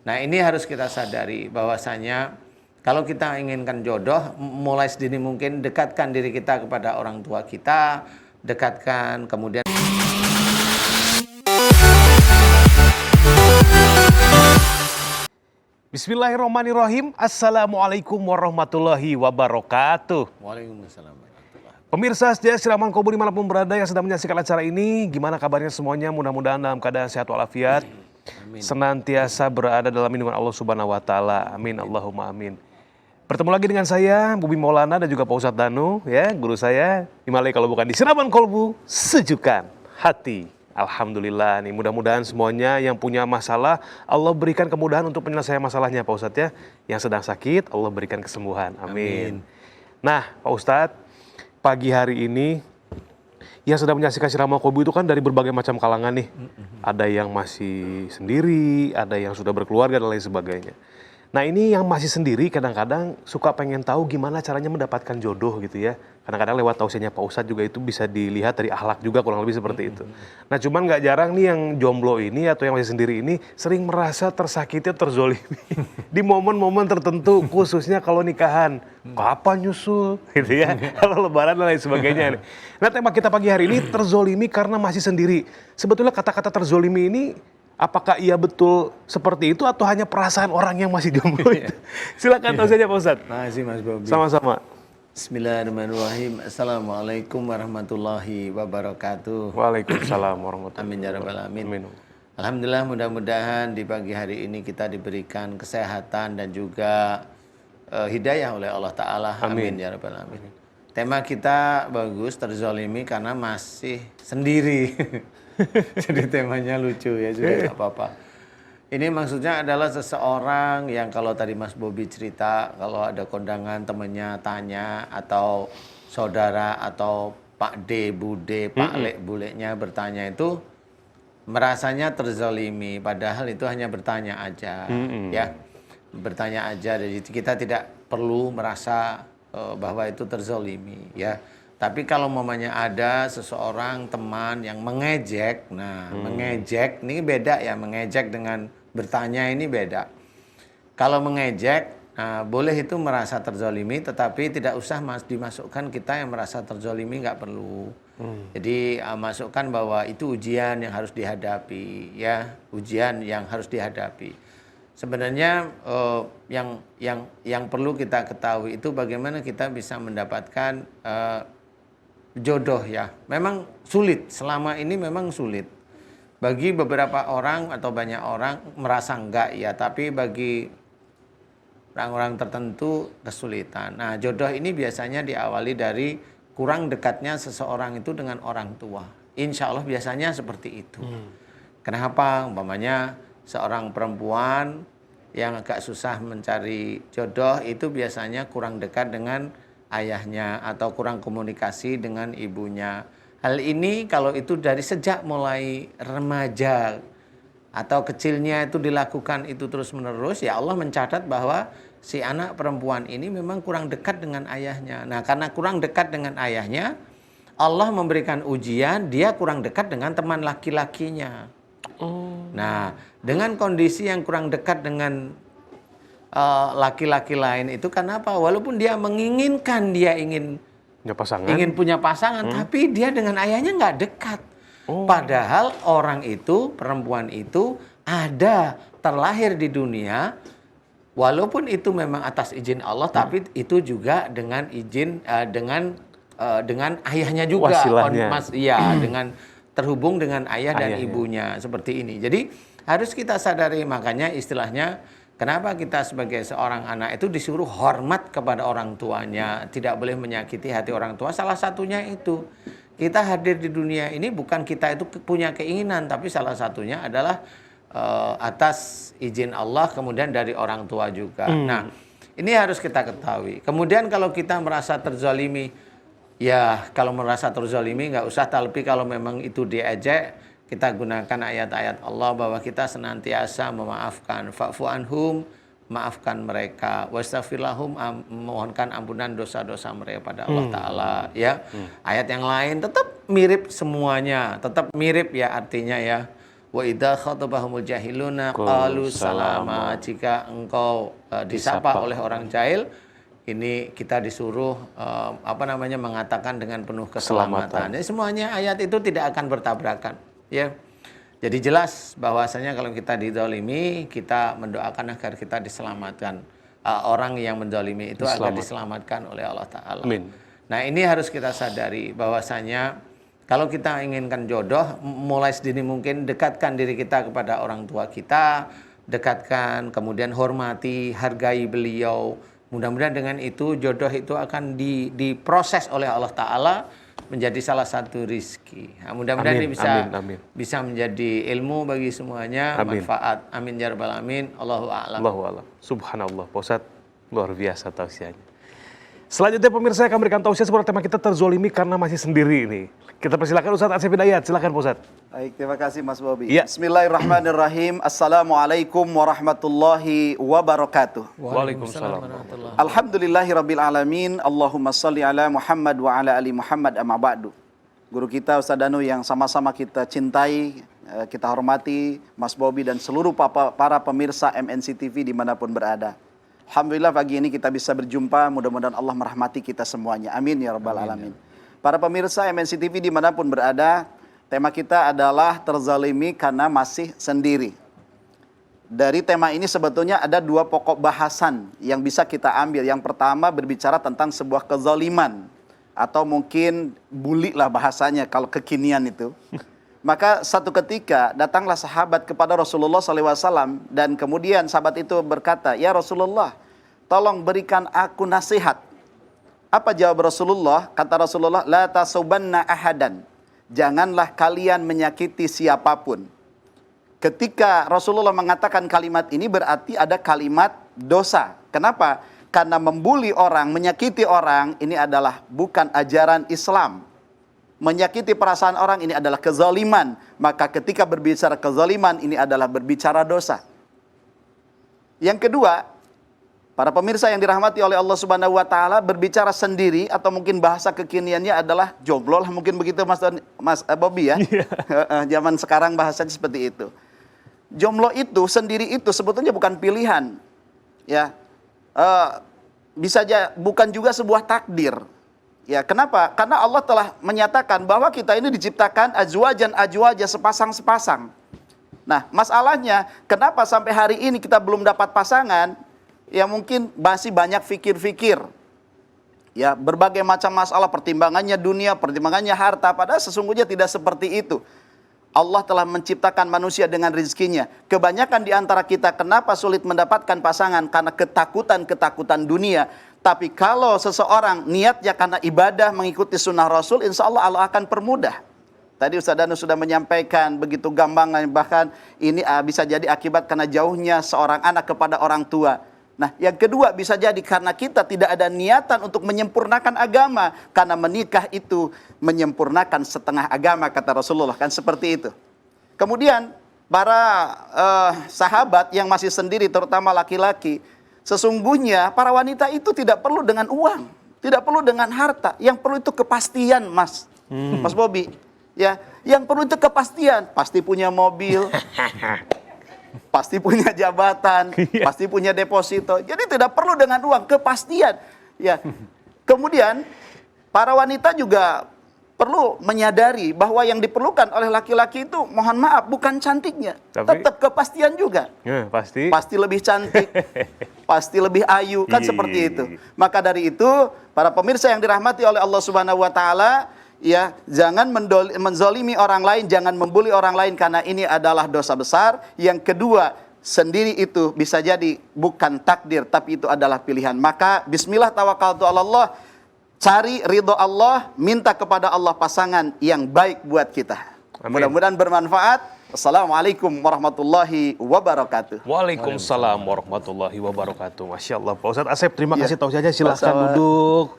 Nah, ini harus kita sadari bahwasanya kalau kita inginkan jodoh, mulai sedini mungkin dekatkan diri kita kepada orang tua kita, dekatkan, kemudian Bismillahirrahmanirrahim. Assalamualaikum warahmatullahi wabarakatuh. Waalaikumsalam. Pemirsa setia Siraman Kolbu dimanapun berada yang sedang menyaksikan acara ini, gimana kabarnya semuanya? Mudah-mudahan dalam keadaan sehat walafiat, senantiasa berada dalam lindungan Allah Subhanahu wa Ta'ala. Amin, Allahumma amin. Bertemu lagi dengan saya, Bubi Maulana dan juga Pak Ustadz Danu, ya, guru saya. Di mana kalau bukan di Siraman Kolbu, sejukan hati. Alhamdulillah nih, mudah-mudahan semuanya yang punya masalah, Allah berikan kemudahan untuk penyelesaian masalahnya Pak Ustadz ya. Yang sedang sakit, Allah berikan kesembuhan. Amin. Nah Pak Ustadz, pagi hari ini yang sedang menyaksikan Siraman Kolbu itu kan dari berbagai macam kalangan nih. Ada yang masih sendiri, ada yang sudah berkeluarga dan lain sebagainya. Nah ini yang masih sendiri kadang-kadang suka pengen tahu gimana caranya mendapatkan jodoh gitu ya. Kadang-kadang lewat tausiahnya Pak Ustadz juga itu bisa dilihat dari akhlak juga kurang lebih seperti itu. Nah cuman nggak jarang nih yang jomblo ini atau yang masih sendiri ini sering merasa tersakiti, terzolimi di momen-momen tertentu, khususnya kalau nikahan. Kapan nyusul gitu ya, kalau lebaran dan lain sebagainya. Nah tema kita pagi hari ini terzolimi karena masih sendiri. Sebetulnya kata-kata terzolimi ini apakah ia betul seperti itu atau hanya perasaan orang yang masih jomblo itu? Silakan tahu saja Pak Ustadz. Makasih Mas Bobi. Sama-sama. Bismillahirrahmanirrahim. Assalamualaikum warahmatullahi wabarakatuh. Waalaikumsalam warahmatullahi Amin ya rabbal wabarakatuh. alamin. Alhamdulillah, mudah-mudahan di pagi hari ini kita diberikan kesehatan dan juga hidayah oleh Allah Ta'ala. Amin ya rabbal alamin. Tema kita bagus, terzolimi karena masih sendiri. Jadi temanya lucu ya, sudah nggak apa-apa. Ini maksudnya adalah seseorang yang kalau tadi Mas Bobi cerita, kalau ada kondangan temennya tanya, atau saudara atau Pak D, Bude, Pak Lek, Buleknya bertanya itu, merasanya terzolimi. Padahal itu hanya bertanya aja, ya. Bertanya aja, jadi kita tidak perlu merasa bahwa itu terzolimi, ya. Tapi kalau mamanya ada seseorang teman yang mengejek, nah mengejek ini beda ya, mengejek dengan bertanya ini beda. Kalau mengejek, nah, boleh itu merasa terzolimi, tetapi tidak usah dimasukkan kita yang merasa terzolimi, nggak perlu. Jadi masukkan bahwa itu ujian yang harus dihadapi, ya, ujian yang harus dihadapi. Sebenarnya yang perlu kita ketahui itu bagaimana kita bisa mendapatkan jodoh ya. Memang sulit, selama ini memang sulit. Bagi beberapa orang atau banyak orang merasa enggak ya, tapi bagi orang-orang tertentu kesulitan. Nah, jodoh ini biasanya diawali dari kurang dekatnya seseorang itu dengan orang tua. Insya Allah biasanya seperti itu. Kenapa? Umpamanya seorang perempuan yang agak susah mencari jodoh itu biasanya kurang dekat dengan ayahnya atau kurang komunikasi dengan ibunya. Hal ini kalau itu dari sejak mulai remaja atau kecilnya itu dilakukan itu terus-menerus, ya Allah mencatat bahwa si anak perempuan ini memang kurang dekat dengan ayahnya. Nah, karena kurang dekat dengan ayahnya, Allah memberikan ujian, dia kurang dekat dengan teman laki-lakinya. Nah, dengan kondisi yang kurang dekat dengan laki-laki lain itu kenapa? Walaupun dia menginginkan, dia ingin punya pasangan, tapi dia dengan ayahnya nggak dekat. Padahal orang itu, perempuan itu ada terlahir di dunia, walaupun itu memang atas izin Allah, tapi itu juga dengan izin dengan ayahnya juga. Dengan terhubung dengan ayah dan ibunya seperti ini. Jadi harus kita sadari, makanya istilahnya kenapa kita sebagai seorang anak itu disuruh hormat kepada orang tuanya, tidak boleh menyakiti hati orang tua. Salah satunya itu, kita hadir di dunia ini bukan kita itu punya keinginan, tapi salah satunya adalah atas izin Allah, kemudian dari orang tua juga. Nah, ini harus kita ketahui. Kemudian kalau kita merasa terzalimi, ya kalau merasa terzalimi nggak usah, tapi kalau memang itu diejek, kita gunakan ayat-ayat Allah bahwa kita senantiasa memaafkan. Fa'fu anhum, maafkan mereka. Wastaghfir lahum, mohonkan ampunan dosa-dosa mereka pada Allah Ta'ala. Ya. Ayat yang lain tetap mirip semuanya. Tetap mirip ya artinya ya. Wa idza khatabahumul jahiluna qalu salama. Jika engkau disapa oleh orang jahil, ini kita disuruh mengatakan dengan penuh keselamatan. Jadi semuanya ayat itu tidak akan bertabrakan, ya. Jadi jelas bahwasanya kalau kita dizalimi, kita mendoakan agar kita diselamatkan. Orang yang menzalimi itu agar diselamatkan oleh Allah Ta'ala. Amin. Nah, ini harus kita sadari bahwasanya kalau kita inginkan jodoh, mulai sedini mungkin dekatkan diri kita kepada orang tua kita, dekatkan, kemudian hormati, hargai beliau. Mudah-mudahan dengan itu jodoh itu akan diproses oleh Allah Ta'ala menjadi salah satu rizki. Nah, mudah-mudahan ini bisa menjadi ilmu bagi semuanya, manfaat. Amin ya rabbal alamin. Allahu a'lam. Allahu a'lam. Subhanallah, Pak Ustadz, luar biasa tausiahnya. Selanjutnya pemirsa akan memberikan tausiah seputar tema kita terzolimi karena masih sendiri ini. Kita persilakan Ustadz Asep Hidayat, silakan Pak Ustadz. Baik, terima kasih Mas Bobi. Ya. Bismillahirrahmanirrahim. Assalamualaikum warahmatullahi wabarakatuh. Waalaikumsalam. Alhamdulillahirabbil alamin. Allahumma shalli ala Muhammad wa ala ali Muhammad amma ba'du. Guru kita Ustaz Danu yang sama-sama kita cintai, kita hormati, Mas Bobi dan seluruh para pemirsa MNC TV dimanapun berada. Alhamdulillah pagi ini kita bisa berjumpa, mudah-mudahan Allah merahmati kita semuanya. Amin ya rabbal alamin. Para pemirsa MNC TV dimanapun berada, tema kita adalah terzalimi karena masih sendiri. Dari tema ini sebetulnya ada dua pokok bahasan yang bisa kita ambil. Yang pertama berbicara tentang sebuah kezaliman, atau mungkin bully lah bahasanya kalau kekinian itu. Maka satu ketika datanglah sahabat kepada Rasulullah SAW dan kemudian sahabat itu berkata, "Ya Rasulullah, tolong berikan aku nasihat." Apa jawab Rasulullah? Kata Rasulullah, "La tasubanna ahadan." Janganlah kalian menyakiti siapapun. Ketika Rasulullah mengatakan kalimat ini berarti ada kalimat dosa. Kenapa? Karena membuli orang, menyakiti orang ini adalah bukan ajaran Islam. Menyakiti perasaan orang ini adalah kezaliman. Maka ketika berbicara kezaliman ini adalah berbicara dosa. Yang kedua, para pemirsa yang dirahmati oleh Allah Subhanahu wa taala, berbicara sendiri atau mungkin bahasa kekiniannya adalah jomblo lah mungkin begitu Mas Bobi ya. Zaman sekarang bahasanya seperti itu. Jomblo itu sendiri itu sebetulnya bukan pilihan. Ya. Bukan juga sebuah takdir. Ya, kenapa? Karena Allah telah menyatakan bahwa kita ini diciptakan azwaja sepasang-sepasang. Nah, masalahnya kenapa sampai hari ini kita belum dapat pasangan? Ya mungkin masih banyak fikir-fikir. Ya, berbagai macam masalah, pertimbangannya dunia, pertimbangannya harta, padahal sesungguhnya tidak seperti itu. Allah telah menciptakan manusia dengan rezekinya. Kebanyakan di antara kita kenapa sulit mendapatkan pasangan? Karena ketakutan dunia. Tapi kalau seseorang niatnya karena ibadah mengikuti sunnah Rasul, insya Allah Allah akan permudah. Tadi Ustaz Danu sudah menyampaikan begitu gampang, bahkan ini bisa jadi akibat karena jauhnya seorang anak kepada orang tua. Nah, yang kedua bisa jadi karena kita tidak ada niatan untuk menyempurnakan agama. Karena menikah itu menyempurnakan setengah agama, kata Rasulullah, kan seperti itu. Kemudian para sahabat yang masih sendiri, terutama laki-laki, sesungguhnya para wanita itu tidak perlu dengan uang, tidak perlu dengan harta. Yang perlu itu kepastian, Mas Bobi. Ya, yang perlu itu kepastian. Pasti punya mobil, pasti punya jabatan, pasti punya deposito. Jadi tidak perlu dengan uang, kepastian. Ya. Kemudian para wanita juga perlu menyadari bahwa yang diperlukan oleh laki-laki itu, mohon maaf, bukan cantiknya, tetap kepastian juga. Ya, pasti. Pasti lebih cantik, pasti lebih ayu, kan seperti itu. Maka dari itu, para pemirsa yang dirahmati oleh Allah Subhanahu wa taala, ya, jangan menzalimi orang lain, jangan membuli orang lain karena ini adalah dosa besar. Yang kedua, sendiri itu bisa jadi bukan takdir tapi itu adalah pilihan. Maka bismillah tawakkaltu 'ala Allah. Cari ridho Allah, minta kepada Allah pasangan yang baik buat kita. Mudah-mudahan bermanfaat. Assalamualaikum warahmatullahi wabarakatuh. Waalaikumsalam warahmatullahi wabarakatuh. Masya Allah, Pak Ustadz Asep, terima kasih tausiahnya. Silahkan duduk.